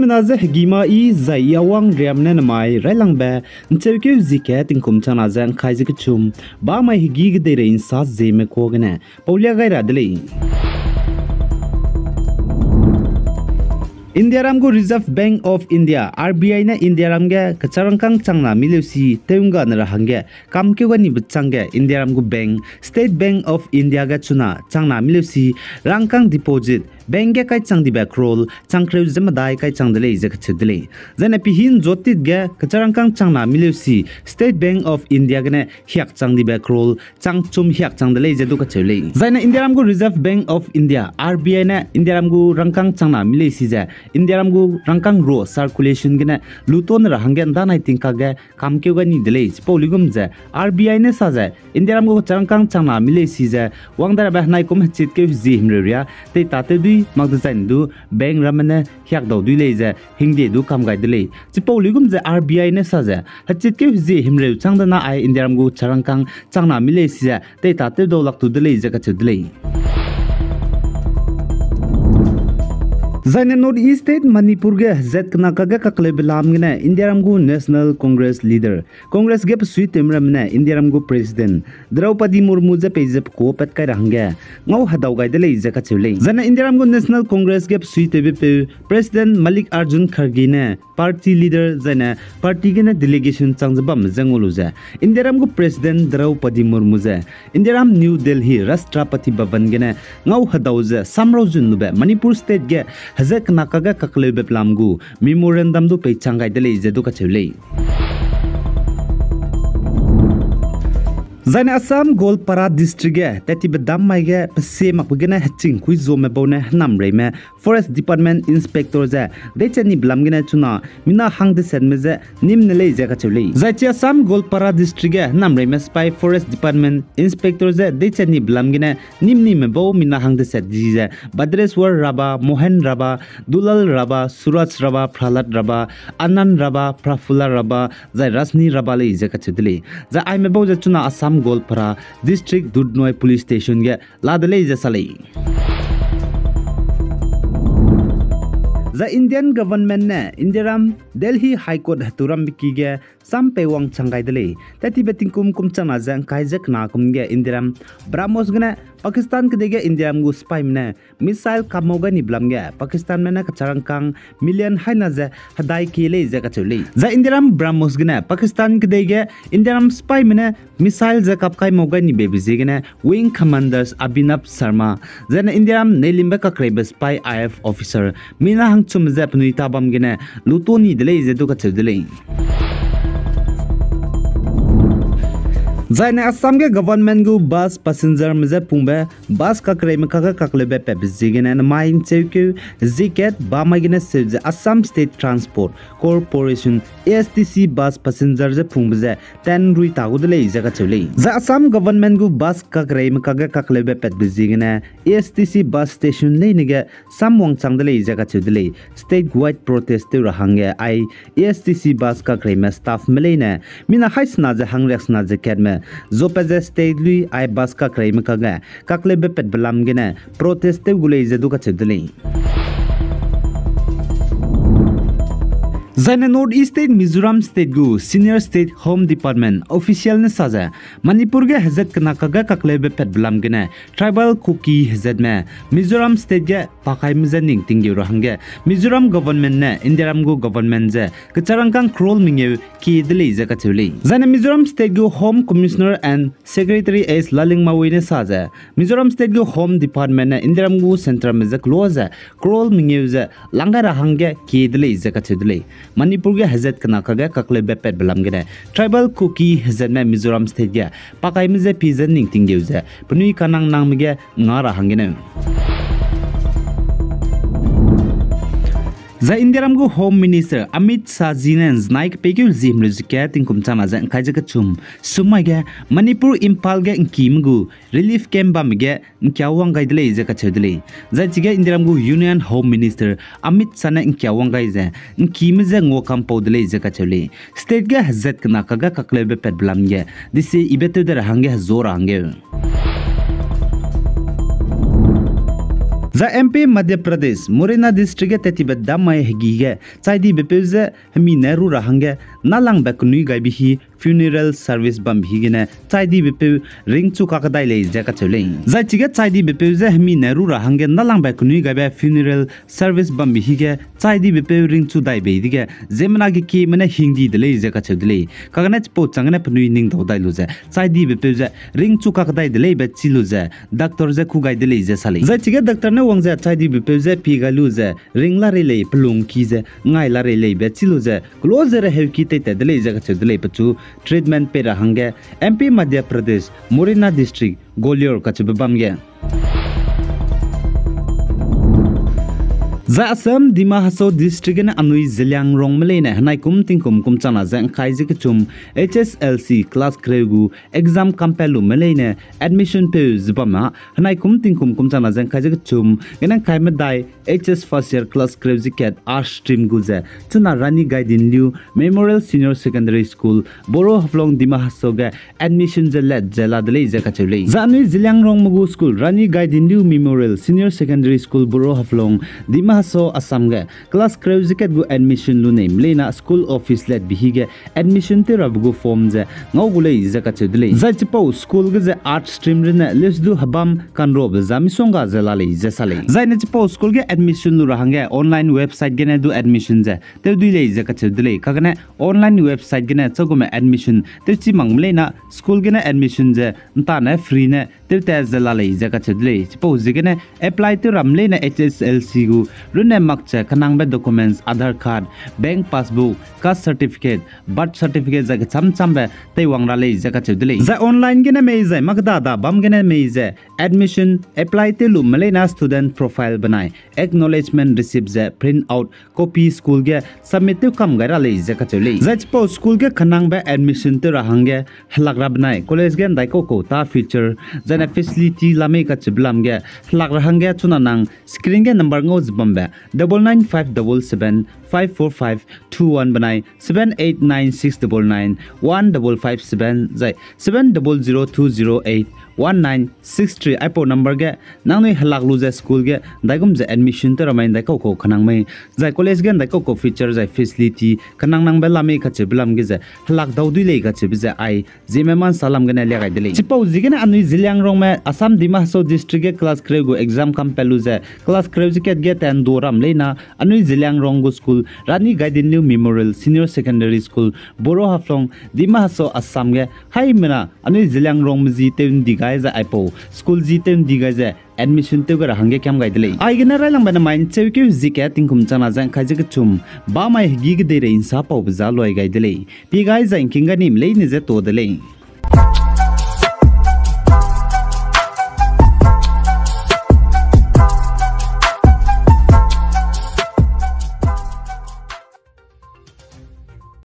menaze hegima I zai yawang riamne namai railangbe nchewke zike tingkum chana zan khaizike chum ba mai higi gede rein sa zeme kogene paulia gaira dele India Ramgo Reserve Bank of India RBI na India Ramge kacharangkang changna mileusi teunga nara hange kamkyoga ni bchange India Ramgo Bank State Bank of India ga chuna changna mileusi rangkang deposit bank ga kai chang di ba Crore changkreu zemadai kai chang dele je khchedele jana pi hin jotit ga kacharangkang changna mileusi State Bank of India ga ne hyak chang di ba Crore changchum hyak chang dele je du khchele jana India Ramgo Reserve Bank of India RBI na India Ramgo rangkang changna mileusi ja India Ramgo rangkang ro circulation gena luton rahangen danai tingka ge kamkeu gani delay poligum je RBI ne saja India Ramgo rangkang changna mile si je wangdara ba nai kom chit ke ji himreria te tate dui magda zain du bank ramane hyak do dui le je hingde du kam gai delay poligum je RBI ne saja chit ke ji himre changdana ai India Ramgo rangkang changna mile si je te tate do lak tu delay je ka chedlei Zaina North East State Manipur ge zet Naga ga kakle belam gene India Ramgo National Congress leader Congress ge psui temram ne India Ramgo president Draupadi Murmu je pejep ko pet kai rangge ngau hadaw gai dele je ka chule Zaina India Ramgo National Congress ge psui tebe pe president Malik Arjun Kharge ne party leader Zaina party ge ne delegation changjabam jangulu je India Ramgo president Draupadi Murmu je India Ram New Delhi Rashtrapati Bhavan ge ne ngau hadaw je samrojun nube Manipur state ge Hazak nakaga kakle beplamgu memorandum du pechangai dele jedu ka chule Zaina Assam Golpara district ge tati bedam mai ge pse makugena haching kui zome bone namre me forest department inspector je dechani blamgena chuna mina hangde senme je nimne le je ka chule Zachi Assam Golpara district ge namre me spy forest department inspector je dechani blamgena nimni me bo mina hangde set je Badreswar Raba Mohan Raba Dulal Raba Suraj Raba Prahlad Raba Anand Raba Prafula Raba Zai Rasni Raba le je ka chudle za ai me bo je chuna Assam Golpara district Dudnoi police station ge ladale jasalai The Indian government ne Indiram Delhi High Court haturam biki ge sampe wang changai dele tati beting kum chana jang kaijak na kum ge Indiram Brahmos gna Pakistan ke dege Indiram gu spy ne missile kamoga ni blam ge Pakistan mena kacharangkang million haina je hadai kele je ka chule za Indiram Brahmos gna Pakistan ke dege Indiram spy mena missile je kap kai moga ni bebi je gna wing commanders Abhinav Sharma jana Indiram nelimba ka krebe spy IF officer mina hang chum je pnuita bam gna lutoni dele je du ka chudele Zaina Assam ge government gu bus passenger meze pumbe bus ka kreme ka kaklebe pe bizigene na main cheuke ziket ba magine se Assam State Transport Corporation ASTC bus passenger je pumbe 10 rui tagudle jaga chule za Assam government gu bus ka kreme ka kaklebe pe bizigene ASTC bus station nei nige samwang changdle jaga chudle state wide protest te rahange ai ASTC bus ka kreme staff melena mina haisna je hangrex na je kedme Zopaze state lui ai bus ka kraim ka ga kakle be pet blam gena protest te gule jedu ka chedle Zaina North East State Mizoram State gu Senior State Home Department official ne saja Manipur ge hazat kana kaga kakle be pet blam gena tribal Kuki hazat me Mizoram State ge pakai mizaning tinggi rohange Mizoram government ne India Ramgo government je kacharangkang Crore mingeu ki dele je ka chule Zaina Mizoram State gu Home Commissioner and Secretary S Lalingmawi ne saja Mizoram State gu Home Department ne India Ramgo center me je close Crore mingeu je langa rahange ki dele je ka chudle Manipur ge hazat kana kaga kakle be pet belam ge tribal Kuki hazat me Mizoram State ge pakai mize pizen ning tingeu je pnui kanang nang me ge ngara hangene The India Ramgo Home Minister Amit Shah Jinens Naik Pekul Zim Rizike Tingkum Chana Zan Kajaka Chum Sumage Manipur Impal Ge Nkimgu Relief Camp Bamge Nkyawang Gaidle Zaka Chudle Zachiga India Ramgo Union Home Minister Amit Sana Nkyawang Gaize Nkimize Ngokam Podle Zaka Chule State Ge Hazat Kanakaga Kaklebe Pet Blamge Disi Ibetu Hange Zora Hange za MP Madhya Pradesh Morena district tetiba damai hegi chaidi bepeuze hemi neru rahange nalang bakuni gaibihi funeral service bam higine chaidi bepe ring chu kakadai le jaka chule za chiga chaidi bepeuze hemi neru rahange nalang bakuni gaiba funeral service bam hige chaidi bepe ring chu dai be dige zemna gi ki mane hindi de le jaka chudle kagana po changane pnui ning do dai luze chaidi bepeuze ring chu kakadai de le be chiluze doctor ze khu gai de le je sale za chiga doctor ne wangza chaidi bepeuze pi ga luze ring la re le plung ki ze ngai la re le be chiluze closer he ki te de le jaka chudle pachu treatment pe rahange MP Madhya Pradesh Morena district Golior kachubamge za Assam Dima Haso district ne anui zilyang rong mele hanai kum tingkum kum chana zang khaiji chum HSLC class kregu exam kampelu mele ne admission pe zbama hanai kum tingkum kum chana zang khaiji chum genang khaime dai HS first year class kregu ket art stream guze chuna rani guidin liu Memorial Senior Secondary School Boro Haflong Dima Haso ga admission je let jela dele je kachule za anui zilyang rong mugu school rani guidin liu Memorial Senior Secondary School Boro Haflong Dima so asam ge class kreuziket gu admission lu name lena school office let bihige admission te rabgu form je ngogule izaka chedle za chipo school ge art stream rena list du habam kanrob zamisonga zelale jesale za ne chipo school ge admission lu rahange online website ge ne du admission je te du le izaka chedle kagane online website ge ne chogome admission te chi manglena school ge ne admission je nta na free ne te te zelale izaka chedle chipo zige ne apply to ramle na HSLC gu rune makche kanang be documents Aadhaar card bank passbook caste certificate birth certificate jage cham be tei wangra le jaka chudle za online gene me jai magda da bam gene me je admission apply te lu malena student profile banai acknowledgement receipt je print out copy school ge submit to kam gara le jaka chule za po school ge kanang be admission te rahange halagra banai college gen dai ko ta feature jana facility lame ka chiblam ge halagra hange chuna nang screen ge number ngo jbam 9957754521 banai 7896991557 jai 7002081963 ipo number ge nangnoi halaklu je school ge daigum je admission te ramain dai ko khanang mai jai college gen dai ko feature jai facility kanang nang be lame kha cheblam ge je halak daudui le ga chebe je ai Zeme man salam ge na le ga dele chipo jige na anui zilyang rong me Assam Dima Haso district ge class kregu exam kampelu je class kregu ke ge ten doram leina anui zilyang rong go school Rani Guidin New Memorial Senior Secondary School Boro Haflong Dima Haso Assam ge hai mena anui zilyang rong mji te digai za ipo school ji te digai za admission te gara hange kyam gaidele ai gena railang bana main chewke zike tingkum chana jang khaje ke chum ba mai gi ge de re insa pau za loi gaidele pi gai za inkinga nim le ni je to dele